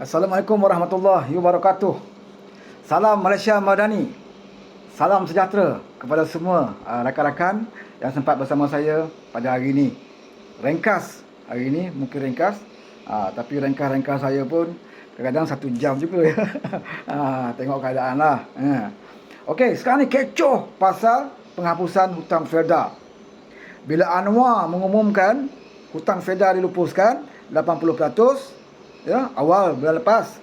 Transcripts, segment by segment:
Assalamualaikum warahmatullahi wabarakatuh. Salam Malaysia Madani. Salam sejahtera kepada semua rakan-rakan yang sempat bersama saya pada hari ini. Ringkas hari ini, mungkin ringkas, tapi ringkas-ringkas saya pun kadang-kadang 1 jam juga ya. Tengok keadaan lah. Okey, sekarang ni kecoh pasal penghapusan hutang FERDA. Bila Anwar mengumumkan hutang FERDA dilupuskan 80%, ya, awal bulan lepas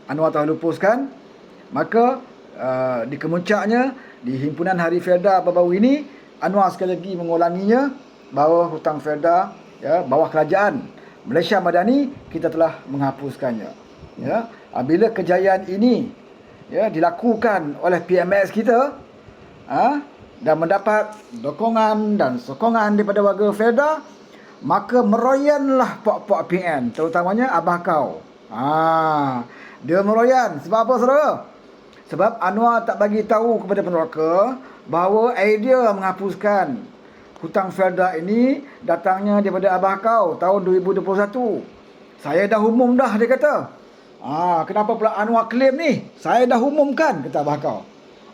Anwar telah lupuskan, maka di kemuncaknya di himpunan Hari FERDA baru-baru ini, Anwar sekali lagi mengulanginya bahawa hutang FERDA, ya, bawah kerajaan Malaysia Madani, kita telah menghapuskannya. Ya, bila kejayaan ini, ya, dilakukan oleh PMX kita, dan mendapat dukungan dan sokongan daripada warga FERDA, maka meroyanlah puak-puak PN, terutamanya Abah Kau. Dia meroyan. Sebab apa, saudara? Sebab Anwar tak bagi tahu kepada peneroka bahawa idea menghapuskan hutang FERDA ini datangnya daripada Abah Kau tahun 2021. Saya dah umum dah, dia kata. Kenapa pula Anwar claim ni? Saya dah umumkan, kata Abah Kau.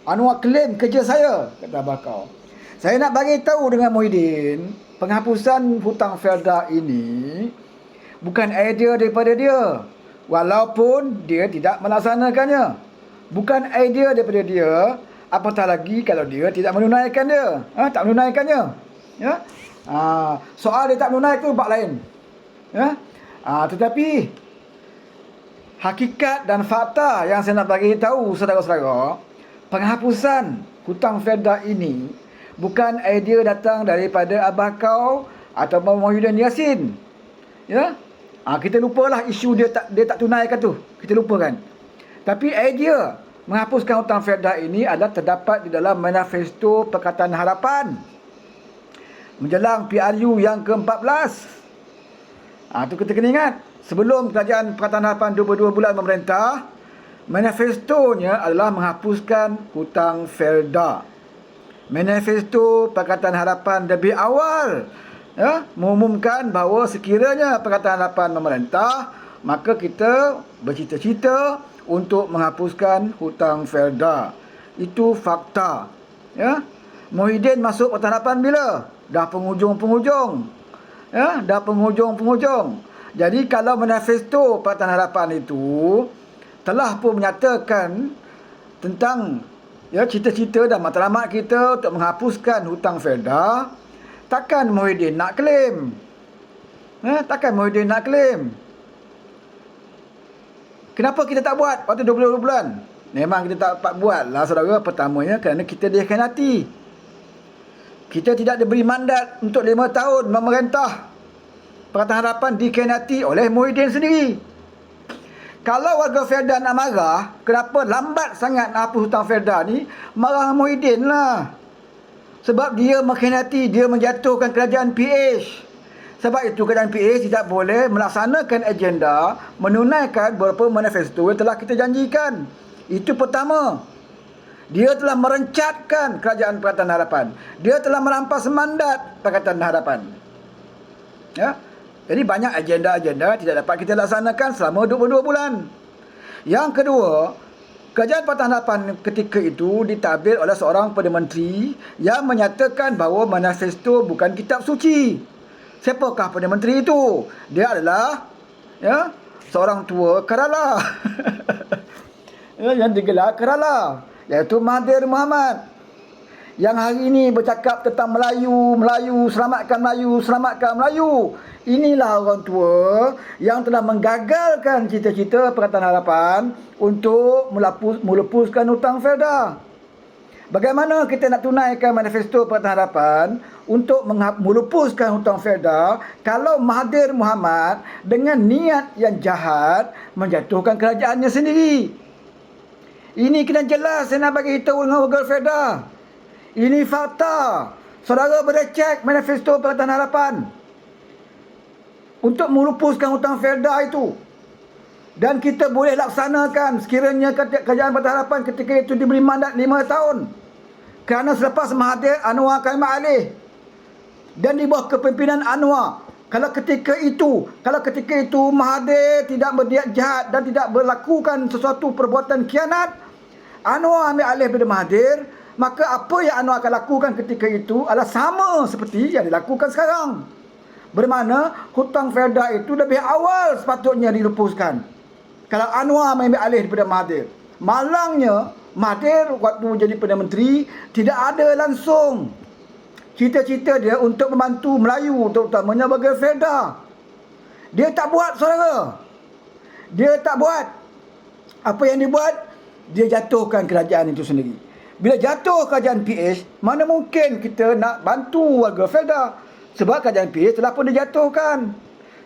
Anwar claim kerja saya, kata Abah Kau. Saya nak bagi tahu dengan Muhyiddin, penghapusan hutang FERDA ini bukan idea daripada dia, walaupun dia tidak melaksanakannya. Bukan idea daripada dia, apatah lagi kalau dia tidak menunaikan dia. Tak menunaikannya. Ya? Soal dia tak menunaikan itu bab lain. Ya? Tetapi hakikat dan fakta yang saya nak bagi tahu saudara-saudara, penghapusan hutang FERDA ini bukan idea datang daripada Abah Kau atau Muhyiddin Yassin. Ya? Kita lupalah isu dia tak tunaikan tu. Kita lupakan. Tapi idea menghapuskan hutang FERDA ini adalah terdapat di dalam manifesto Pakatan Harapan menjelang PRU yang ke-14. Tu kita kena ingat. Sebelum kerajaan Pakatan Harapan 22 bulan memerintah, manifestonya adalah menghapuskan hutang FERDA. Manifesto Pakatan Harapan lebih awal, ya, mengumumkan bahawa sekiranya Pakatan Harapan memerintah, maka kita bercita-cita untuk menghapuskan hutang FERDA. Itu fakta. Ya. Muhyiddin masuk Pakatan Harapan bila? Dah penghujung-penghujung. Ya, dah penghujung-penghujung. Jadi kalau manifesto Pakatan Harapan itu telah pun menyatakan tentang, ya, cita-cita dan matlamat kita untuk menghapuskan hutang FERDA, takkan Muhyiddin nak claim? Takkan Muhyiddin nak claim? Kenapa kita tak buat waktu 20 bulan? Memang kita tak dapat buat lah, saudara. Pertamanya kerana kita dikhianati. Kita tidak diberi mandat untuk 5 tahun memerintah. Pakatan Harapan dikhianati oleh Muhyiddin sendiri. Kalau warga FERDA nak marah, kenapa lambat sangat nak hapus hutang FERDA ni, marah Muhyiddin lah. Sebab dia mengkhianati, dia menjatuhkan kerajaan PH. Sebab itu kerajaan PH tidak boleh melaksanakan agenda, menunaikan beberapa manifesto yang telah kita janjikan. Itu pertama. Dia telah merencatkan kerajaan Pakatan Harapan. Dia telah merampas mandat Pakatan Harapan. Ya. Jadi banyak agenda-agenda tidak dapat kita laksanakan selama 22 bulan. Yang kedua, kerajaan Pakatan Harapan ketika itu ditadbir oleh seorang Perdana Menteri yang menyatakan bahawa manifesto bukan kitab suci. Siapakah Perdana Menteri itu? Dia adalah, ya, seorang tua Kerala. Yang digelar Kerala, iaitu Mahathir Mohamad. Yang hari ini bercakap tentang Melayu, selamatkan Melayu, selamatkan Melayu. Inilah orang tua yang telah menggagalkan cita-cita Pakatan Harapan untuk melepaskan hutang FERDA. Bagaimana kita nak tunaikan manifesto Pakatan Harapan untuk melepaskan hutang FERDA kalau Mahathir Mohamad dengan niat yang jahat menjatuhkan kerajaannya sendiri? Ini kena jelas saya nak bagi tahu dengan warga FERDA. Ini fakta. Saudara boleh cek manifesto Pakatan Harapan untuk melepaskan hutang FERDA itu. Dan kita boleh laksanakan sekiranya kerajaan Pakatan Harapan ketika itu diberi mandat 5 tahun. Kerana selepas Mahathir, Anwar Kalimat Alih. Dan di bawah kepimpinan Anwar, Kalau ketika itu Mahathir tidak berniat jahat dan tidak melakukan sesuatu perbuatan khianat, Anwar ambil alih daripada Mahathir, maka apa yang Anwar akan lakukan ketika itu adalah sama seperti yang dilakukan sekarang. Bermakna hutang Felda itu lebih awal sepatutnya dilupuskan kalau Anwar ambil alih daripada Mahathir. Malangnya Mahathir waktu jadi Perdana Menteri tidak ada langsung cita-cita dia untuk membantu Melayu, terutamanya bagi Felda. Dia tak buat, saudara. Dia tak buat. Apa yang dia buat? Dia jatuhkan kerajaan itu sendiri. Bila jatuh kerajaan PH, mana mungkin kita nak bantu warga Felda? Sebab kerajaan PH telah pun dijatuhkan.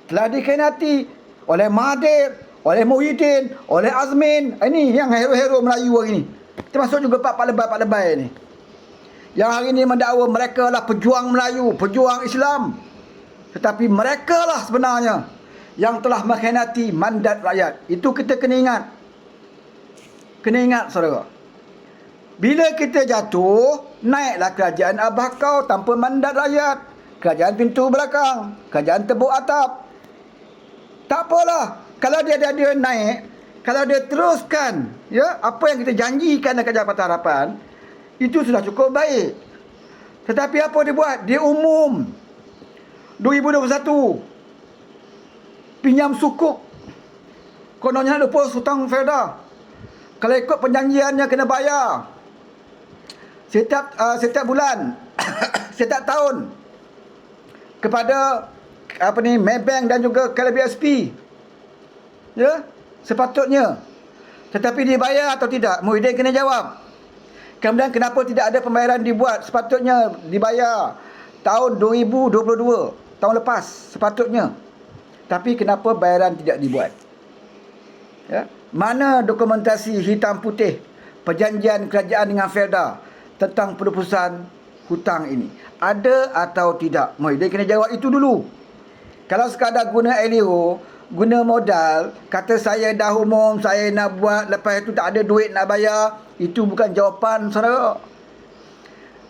Telah dikhianati oleh Mahathir, oleh Muhyiddin, oleh Azmin. Ini yang hero-hero Melayu hari ni. Termasuk juga Pak Lebay ni. Yang hari ini mendakwa mereka lah pejuang Melayu, pejuang Islam. Tetapi mereka lah sebenarnya yang telah mengkhianati mandat rakyat. Itu kita kena ingat. Kena ingat, saudara. Bila kita jatuh, naiklah kerajaan Abakau tanpa mandat rakyat. Kerajaan pintu belakang, kerajaan tebuk atap. Tak apalah. Kalau dia naik, kalau dia teruskan ya apa yang kita janjikan dekat Jabatan Harapan, itu sudah cukup baik. Tetapi apa dia buat? Dia umum 2021 pinjam sukuk. Kononnya nak lupus hutang Felda. Kalau ikut perjanjiannya kena bayar setiap bulan setiap tahun kepada Maybank dan juga KLBSP. Ya, sepatutnya. Tetapi dibayar atau tidak? Muhyiddin kena jawab. Kemudian kenapa tidak ada pembayaran dibuat? Sepatutnya dibayar tahun 2022, tahun lepas sepatutnya. Tapi kenapa bayaran tidak dibuat? Ya? Mana dokumentasi hitam putih perjanjian kerajaan dengan Felda tentang pelupusan hutang ini? Ada atau tidak? Muhyiddin kena jawab itu dulu. Kalau sekadar guna LEO, guna modal, kata saya dah umum, saya nak buat, lepas itu tak ada duit nak bayar, itu bukan jawapan, saudara.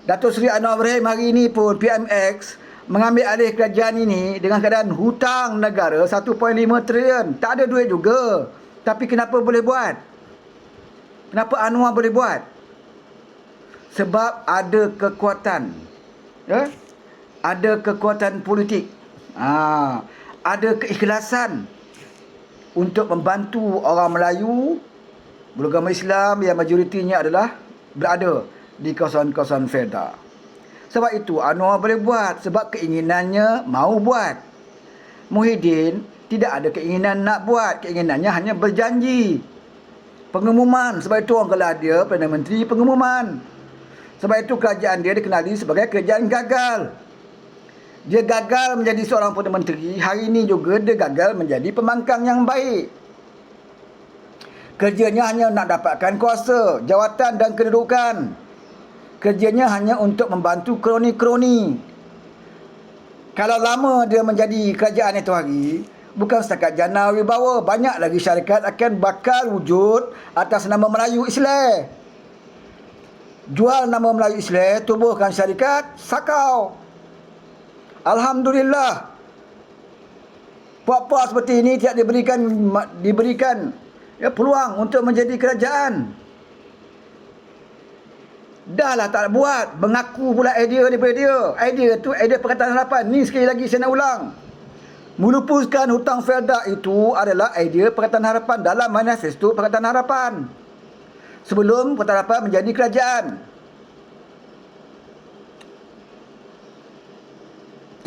Datuk Seri Anwar Ibrahim hari ini pun PMX mengambil alih kerajaan ini dengan keadaan hutang negara 1.5 trilion. Tak ada duit juga. Tapi kenapa boleh buat? Kenapa Anwar boleh buat? Sebab ada kekuatan. Ya? Ada kekuatan politik. Ada keikhlasan untuk membantu orang Melayu beragama Islam yang majoritinya adalah berada di kawasan-kawasan Felda. Sebab itu Anwar boleh buat, sebab keinginannya mau buat. Muhyiddin tidak ada keinginan nak buat, keinginannya hanya berjanji. Pengumuman, sebab itu orang gelar dia Perdana Menteri pengumuman. Sebab itu kerajaan dia dikenali sebagai kerajaan gagal. Dia gagal menjadi seorang Perdana Menteri, hari ini juga dia gagal menjadi pembangkang yang baik. Kerjanya hanya nak dapatkan kuasa, jawatan dan kedudukan. Kerjanya hanya untuk membantu kroni-kroni. Kalau lama dia menjadi kerajaan itu hari, bukan setakat jana wibawa, banyak lagi syarikat akan bakal wujud atas nama Melayu Islam. Jual nama Melayu Islam, tubuhkan syarikat, sakau. Alhamdulillah. Puak-puak seperti ini tidak diberikan peluang untuk menjadi kerajaan. Dahlah tak buat, mengaku pula idea daripada dia. Idea tu idea Pakatan Harapan. Ni sekali lagi saya nak ulang. Melupuskan hutang Felda itu adalah idea Pakatan Harapan dalam manifesto Pakatan Harapan. Sebelum Pakatan Harapan menjadi kerajaan.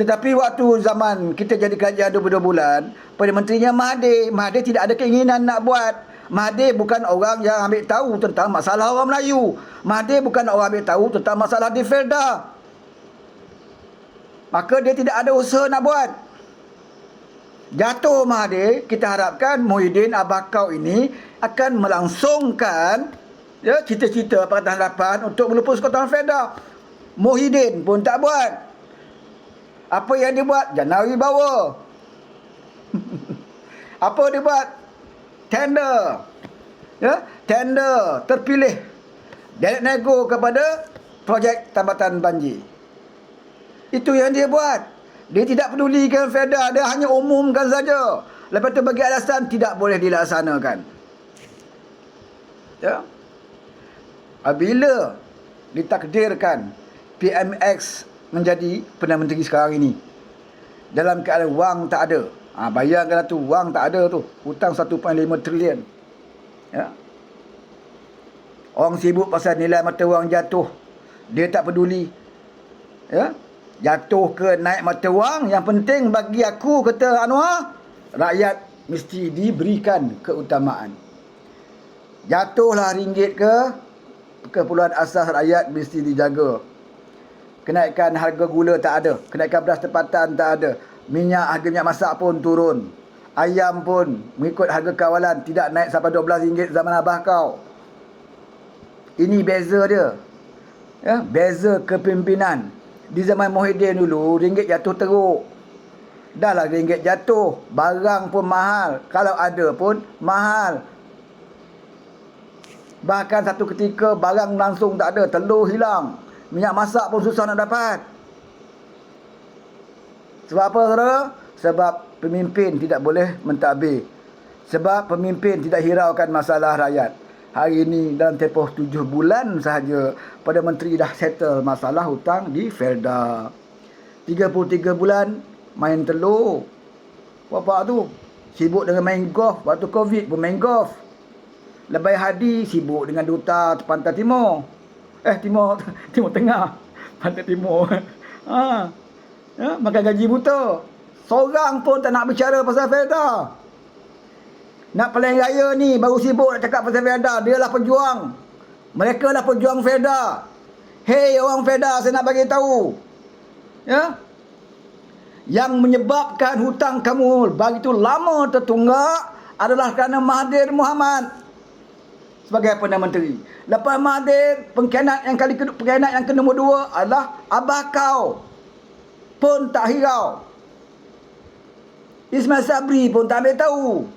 Tetapi waktu zaman kita jadi kerajaan 22 bulan, Perdana Menterinya Mahathir. Mahathir tidak ada keinginan nak buat. Mahathir bukan orang yang ambil tahu tentang masalah orang Melayu. Mahathir bukan orang ambil tahu tentang masalah di Felda. Maka dia tidak ada usaha nak buat. Jatuh Mahathir, kita harapkan Muhyiddin Abakau ini akan melangsungkan cita-cita Pakatan Harapan untuk melupus kota Felda. Muhyiddin pun tak buat. Apa yang dia buat? Jana wibawa. Apa dia buat? Tender. Tender terpilih. Direct nego kepada projek tambatan banjir. Itu yang dia buat. Dia tidak pedulikan faedah, dia hanya umumkan saja. Lepas tu bagi alasan tidak boleh dilaksanakan. Ya. Apabila ditakdirkan PMX menjadi Perdana Menteri sekarang ini, dalam keadaan wang tak ada. Bayangkanlah tu, wang tak ada tu, hutang 1.5 trilion. Ya. Orang sibuk pasal nilai mata wang jatuh, dia tak peduli. Ya. Jatuh ke naik mata wang, yang penting bagi aku, kata Anwar, rakyat mesti diberikan keutamaan. Jatuhlah ringgit ke, keperluan asas rakyat mesti dijaga. Kenaikan harga gula tak ada, kenaikan beras tempatan tak ada, harga minyak masak pun turun, ayam pun mengikut harga kawalan tidak naik sampai RM12 zaman abah kau. Ini beza dia. Ya, beza kepimpinan. Di zaman Muhyiddin dulu, ringgit jatuh teruk. Dah lah ringgit jatuh, barang pun mahal. Kalau ada pun mahal. Bahkan satu ketika barang langsung tak ada, telur hilang, minyak masak pun susah nak dapat. Sebab apa, saudara? Sebab pemimpin tidak boleh mentadbir. Sebab pemimpin tidak hiraukan masalah rakyat. Hari ini dalam tempoh 7 bulan sahaja, Perdana Menteri dah settle masalah hutang di Felda. 33 bulan main telur. Bapak tu sibuk dengan main golf. Waktu Covid pun main golf. Lebay Hadi sibuk dengan duta Pantai Timur. Timur Tengah. Pantai Timur. Ya, makan gaji buta. Seorang pun tak nak bicara pasal Felda. Nak pilihan raya ni baru sibuk nak cakap pasal Felda. Dia lah pejuang. Mereka lah pejuang Felda. Hei orang Felda, saya nak bagi tahu. Ya. Yang menyebabkan hutang kamu begitu lama tertunggak adalah kerana Mahathir Mohamad sebagai Perdana Menteri. Lepas Mahathir, pengkhianat yang ke nombor 2 adalah abah kau. Pun tak hirau. Ismail Sabri pun tak ambil tahu.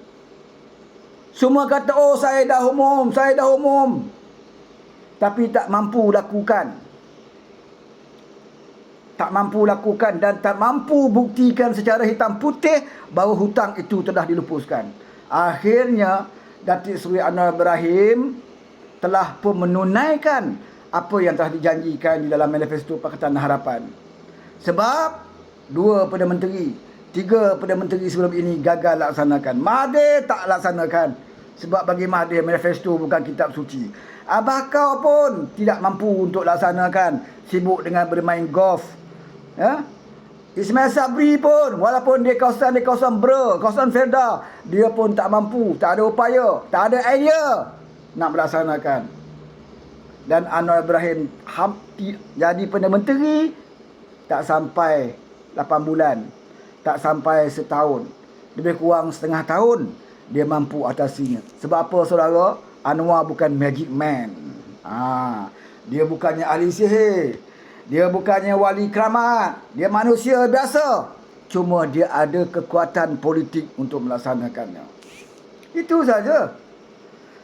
Semua kata, oh saya dah umum. Tapi tak mampu lakukan. Tak mampu lakukan dan tak mampu buktikan secara hitam putih bahawa hutang itu telah dilupuskan. Akhirnya, Datuk Seri Anwar Ibrahim telah pun menunaikan apa yang telah dijanjikan di dalam manifesto Pakatan Harapan. Sebab 2 Perdana Menteri, 3 Perdana Menteri sebelum ini gagal laksanakan. Mahathir tak laksanakan. Sebab bagi Mahathir, manifesto bukan kitab suci. Abah kau pun tidak mampu untuk laksanakan. Sibuk dengan bermain golf. Ya? Ismail Sabri pun, walaupun dia kawasan kawasan Felda, dia pun tak mampu, tak ada upaya, tak ada idea nak melaksanakan. Dan Anwar Ibrahim jadi Perdana Menteri tak sampai 8 bulan, tak sampai setahun, lebih kurang setengah tahun dia mampu atasinya. Sebab apa, saudara? Anwar bukan magic man. Dia bukannya ahli sihir, dia bukannya wali keramat, dia manusia biasa. Cuma dia ada kekuatan politik untuk melaksanakannya. Itu saja.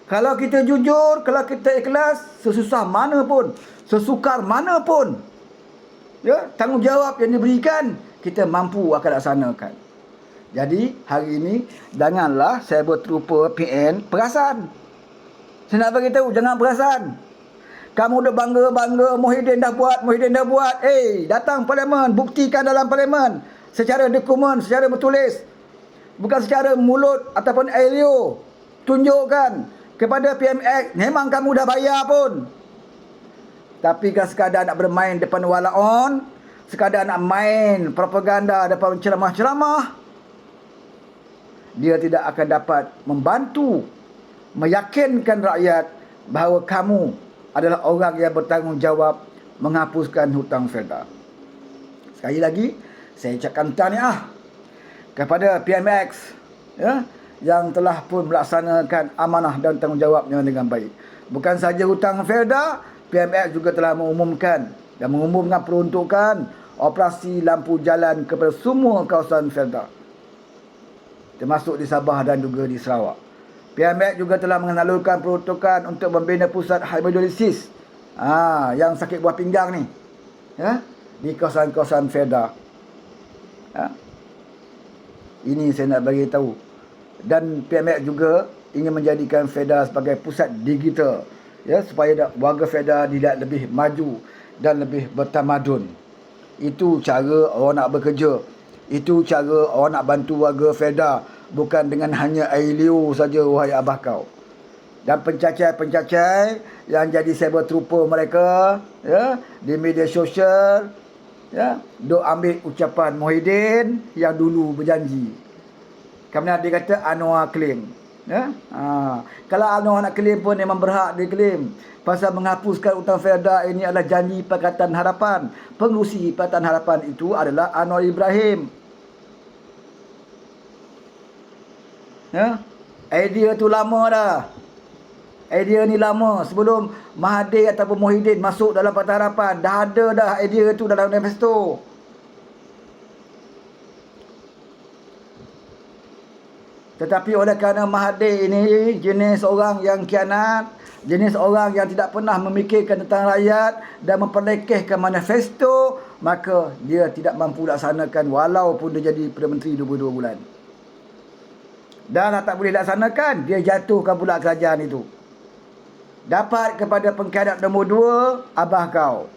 Kalau kita jujur, kalau kita ikhlas, sesusah mana pun, sesukar mana pun, ya, tanggungjawab yang diberikan, kita mampu akan laksanakan. Jadi hari ini janganlah saya berterupa PN perasan. Saya nak bagi tahu, jangan perasan. Kamu dah bangga-bangga Muhyiddin dah buat. Datang parlimen, buktikan dalam parlimen secara dokumen, secara bertulis. Bukan secara mulut ataupun audio. Tunjukkan kepada PMX, memang kamu dah bayar pun. Tapi kan sekadar nak bermain depan walaon, sekadar nak main propaganda depan ceramah-ceramah, dia tidak akan dapat membantu meyakinkan rakyat bahawa kamu adalah orang yang bertanggungjawab menghapuskan hutang Felda. Sekali lagi, saya ucapkan tahniah kepada PMX, ya, yang telah pun melaksanakan amanah dan tanggungjawabnya dengan baik. Bukan saja hutang Felda, PMX juga telah mengumumkan peruntukan operasi lampu jalan kepada semua kawasan Felda, termasuk di Sabah dan juga di Sarawak. PMX juga telah menalurkan peruntukan untuk membina pusat hemodialisis yang sakit buah pinggang ni, ya, di kawasan-kawasan Felda. Ha? Ini saya nak bagi tahu. Dan PMX juga ingin menjadikan FEDA sebagai pusat digital, ya, supaya warga FEDA dilihat lebih maju dan lebih bertamadun. Itu cara orang nak bekerja. Itu cara orang nak bantu warga FEDA, bukan dengan hanya air liur saja, wahai abah kau. Dan pencacai-pencacai yang jadi cyber trooper mereka, ya, di media sosial, ya, duk ambil ucapan Muhyiddin yang dulu berjanji. Kemudian dia kata Anwar claim, ya. Kalau Anwar nak claim pun memang berhak dia claim. Pasal menghapuskan hutang FEDA ini adalah janji Pakatan Harapan. Pengerusi Pakatan Harapan itu adalah Anwar Ibrahim. Ya. Idea tu lama dah. Idea ni lama. Sebelum Mahathir ataupun Muhyiddin masuk dalam Pakatan Harapan, dah ada dah idea tu dalam manifesto. Tetapi oleh kerana Mahathir ini jenis orang yang khianat, jenis orang yang tidak pernah memikirkan tentang rakyat dan memperlekehkan manifesto, maka dia tidak mampu laksanakan walaupun dia jadi Perdana Menteri 22 bulan. Dan tak boleh laksanakan, dia jatuhkan pula kerajaan itu. Dapat kepada pengkhianat nombor 2, abah kau.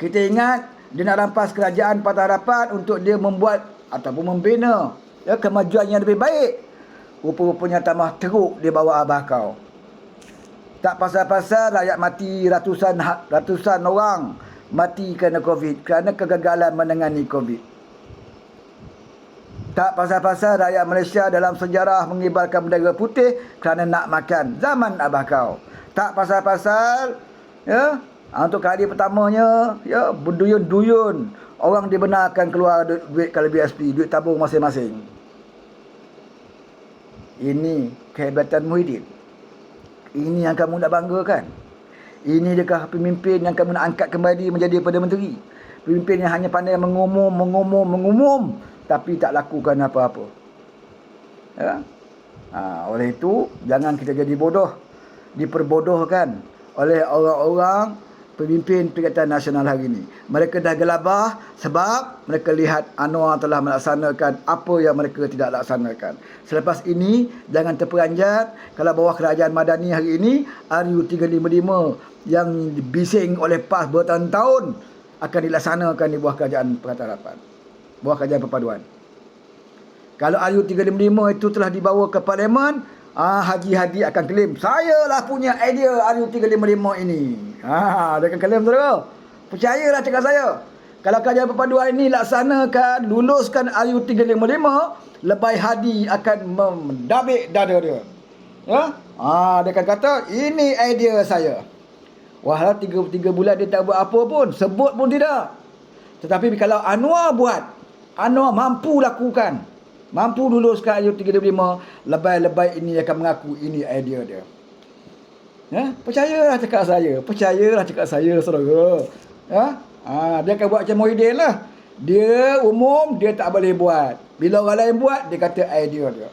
Kita ingat dia nak rampas kerajaan Pakatan Harapan untuk dia membuat ataupun membina, ya, kemajuan yang lebih baik. Rupa-rupanya tambah teruk dia bawa abah kau. Tak pasal-pasal rakyat mati, ratusan orang mati kerana COVID, kerana kegagalan menangani COVID. Tak pasal-pasal rakyat Malaysia dalam sejarah mengibarkan bendera putih kerana nak makan zaman abah kau. Tak pasal-pasal, ya, untuk kali pertamanya, ya, berduyun-duyun orang dibenarkan keluar duit kalau BSP, duit tabung masing-masing. Ini kehebatan Muhyiddin. Ini yang kamu nak banggakan. Ini dekah pemimpin yang kamu nak angkat kembali menjadi Perdana Menteri. Pemimpin yang hanya pandai mengumum, tapi tak lakukan apa-apa. Ya? Oleh itu, jangan kita jadi bodoh, diperbodohkan oleh orang-orang pemimpin Perikatan Nasional hari ini. Mereka dah gelabah sebab mereka lihat Anwar telah melaksanakan apa yang mereka tidak laksanakan. Selepas ini, jangan terperanjat kalau bawah kerajaan Madani hari ini, RU355 yang bising oleh PAS bertahun-tahun akan dilaksanakan di bawah kerajaan Pakatan Harapan, bawah kerajaan perpaduan. Kalau RU355 itu telah dibawa ke Parlimen, Haji Hadi akan claim, saya lah punya idea RU355 ini. Dia akan claim, saudara. Percayalah cakap saya. Kalau kerajaan perpaduan ini laksanakan, luluskan RU355, Lebay Hadi akan mendabik dada dia. Ya? Dia akan kata, ini idea saya. Walau 3 bulan dia tak buat apa pun, sebut pun tidak. Tetapi kalau Anwar buat, Anwar mampu lakukan, mampu luluskan RU355, lebay-lebay ini akan mengaku ini idea dia. Ya? Percayalah cakap saya. Percayalah cakap saya, saudara. Ya? Dia akan buat macam Muhyiddin lah. Dia umum, dia tak boleh buat. Bila orang lain buat, dia kata idea dia.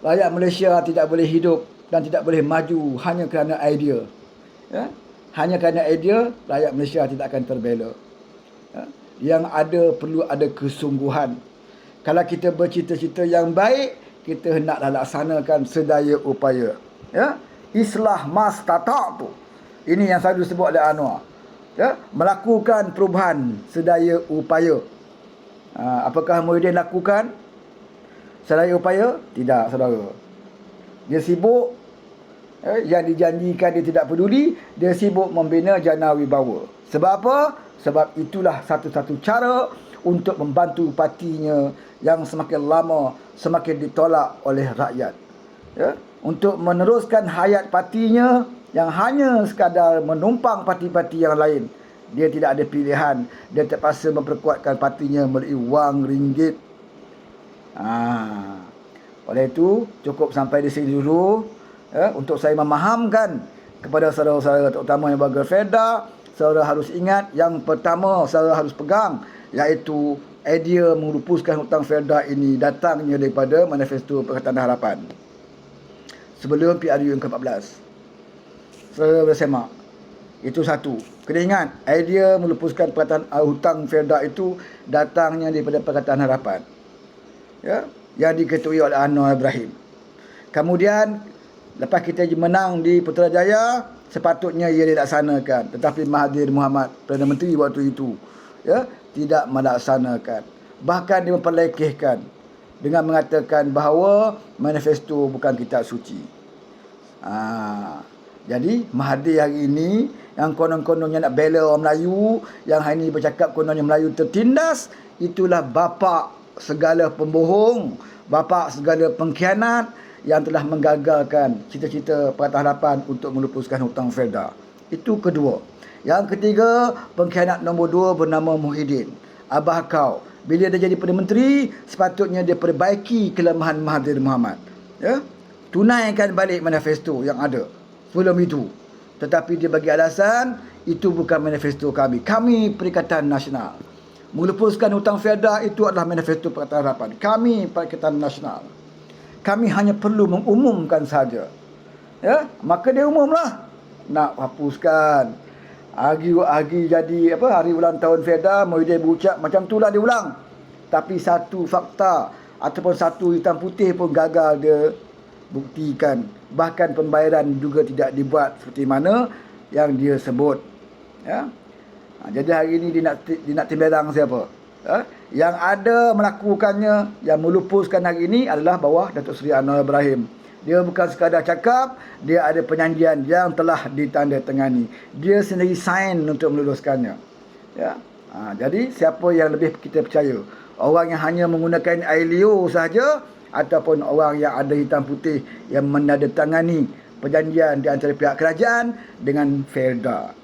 Rakyat Malaysia tidak boleh hidup dan tidak boleh maju hanya kerana idea. Ya? Hanya kerana idea, rakyat Malaysia tidak akan terbela. Ya? Yang ada, perlu ada kesungguhan. Kalau kita bercita-cita yang baik, kita hendaklah laksanakan sedaya upaya. Ya? Islah mastata' tu. Ini yang selalu disebut oleh Anwar. Ya? Melakukan perubahan sedaya upaya. Apakah Muhyiddin lakukan sedaya upaya? Tidak, saudara. Dia sibuk, yang dijanjikan dia tidak peduli. Dia sibuk membina jana wibawa. Sebab apa? Sebab itulah satu-satu cara untuk membantu partinya yang semakin lama semakin ditolak oleh rakyat. Ya? Untuk meneruskan hayat partinya yang hanya sekadar menumpang parti-parti yang lain. Dia tidak ada pilihan. Dia terpaksa memperkuatkan partinya melalui wang ringgit. Oleh itu, cukup sampai di sini dulu. Ya, untuk saya memahamkan kepada saudara-saudara, terutama yang warga FEDA, saudara harus ingat, yang pertama saudara harus pegang, iaitu idea melupuskan hutang FEDA ini datangnya daripada manifesto Pakatan Harapan sebelum PRU yang ke-14. Saudara bersemak. Itu satu. Kena ingat, idea melupuskan perkataan hutang Felda itu datangnya daripada Pakatan Harapan, ya, yang diketuai oleh Anwar Ibrahim. Kemudian lepas kita menang di Putrajaya, sepatutnya ia dilaksanakan, tetapi Mahathir Mohamad, Perdana Menteri waktu itu, ya, tidak melaksanakan. Bahkan dia memperlekehkan dengan mengatakan bahawa manifesto bukan kitab suci. Jadi Mahathir hari ini yang konon-kononnya nak bela orang Melayu, yang hari ini bercakap kononnya Melayu tertindas, itulah bapa segala pembohong, bapa segala pengkhianat yang telah menggagalkan cita-cita Pakatan Harapan untuk melupuskan hutang Felda. Itu kedua. Yang ketiga, pengkhianat nombor 2 bernama Muhyiddin. Abah kau, bila dia jadi Perdana Menteri, sepatutnya dia perbaiki kelemahan Mahathir Mohamad. Ya? Tunaikan balik manifesto yang ada sebelum itu. Tetapi dia bagi alasan, itu bukan manifesto kami. Kami Perikatan Nasional. Melupuskan hutang Felda itu adalah manifesto Pakatan Harapan. Kami Perikatan Nasional. Kami hanya perlu mengumumkan saja. Ya, maka dia umumlah nak hapuskan. Agi jadi hari ulang tahun Felda, Muhyiddin berucap macam itulah dia ulang. Tapi satu fakta ataupun satu hitam putih pun gagal dia buktikan. Bahkan pembayaran juga tidak dibuat seperti mana yang dia sebut. Ya. Jadi hari ini dia nak timbalang siapa? Yang ada melakukannya, yang melupuskan hari ini adalah bawah Datuk Seri Anwar Ibrahim. Dia bukan sekadar cakap, dia ada perjanjian yang telah ditandatangani. Dia sendiri sign untuk meluluskannya. Ya. Jadi siapa yang lebih kita percaya? Orang yang hanya menggunakan ILO sahaja, ataupun orang yang ada hitam putih yang menandatangani perjanjian di antara pihak kerajaan dengan Felda.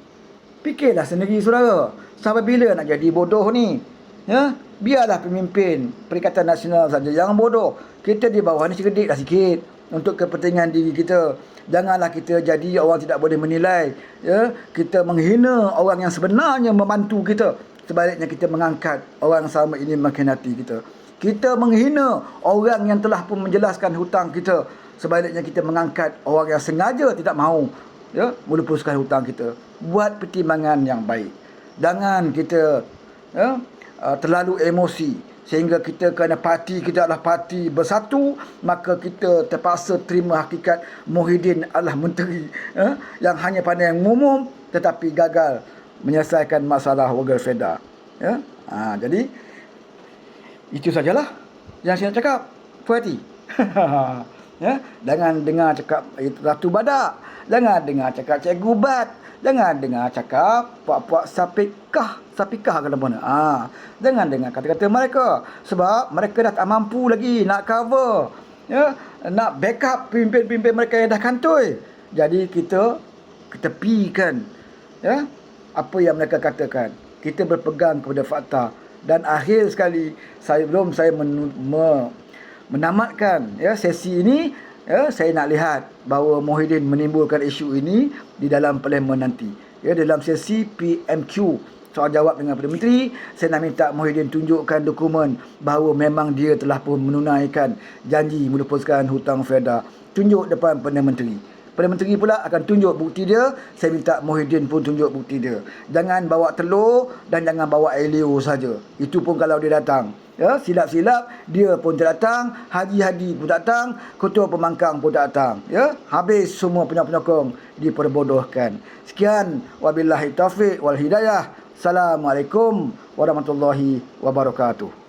Fikirlah sendiri saudara, sampai bila nak jadi bodoh ni? Ya, biarlah pemimpin Perikatan Nasional saja yang bodoh. Kita di bawah ni sedikitlah sikit untuk kepentingan diri kita. Janganlah kita jadi orang tidak boleh menilai. Ya, kita menghina orang yang sebenarnya membantu kita. Sebaliknya kita mengangkat orang yang selama ini mengkhianati kita. Kita menghina orang yang telah pun menjelaskan hutang kita. Sebaliknya kita mengangkat orang yang sengaja tidak mahu, ya, melupuskan hutang kita. Buat pertimbangan yang baik. Jangan kita, ya, terlalu emosi sehingga kita kerana parti kita adalah parti bersatu, maka kita terpaksa terima hakikat Muhyiddin adalah menteri, ya, yang hanya pandai mengumum tetapi gagal menyelesaikan masalah warga Felda. Ya? Jadi itu sajalah yang saya nak cakap. Puas hati. Ya? Jangan dengar cakap Ratu Badak. Jangan dengar cakap Cikgu Bat. Jangan dengar cakap puak-puak sapikah ke mana. Jangan dengar kata-kata mereka. Sebab mereka dah tak mampu lagi nak cover. Ya? Nak backup pimpin-pimpin mereka yang dah kantoi. Jadi kita ketepikan, ya, apa yang mereka katakan. Kita berpegang kepada fakta. Dan akhir sekali, sebelum saya menamatkan, ya, sesi ini, ya, saya nak lihat bahawa Muhyiddin menimbulkan isu ini di dalam parlimen nanti. Ya, dalam sesi PMQ, soal jawab dengan Perdana Menteri, saya nak minta Muhyiddin tunjukkan dokumen bahawa memang dia telah pun menunaikan janji melupuskan hutang Felda. Tunjuk depan Perdana Menteri. Perdana Menteri pula akan tunjuk bukti dia. Saya minta Muhyiddin pun tunjuk bukti dia. Jangan bawa telur dan jangan bawa air liur saja. Itu pun kalau dia datang. Ya, silap-silap dia pun tak datang, Haji Hadi pun tak datang, Ketua Pemangkang pun tak datang. Ya, habis semua penyokong diperbodohkan. Sekian, wabillahi taufiq wal hidayah. Assalamualaikum warahmatullahi wabarakatuh.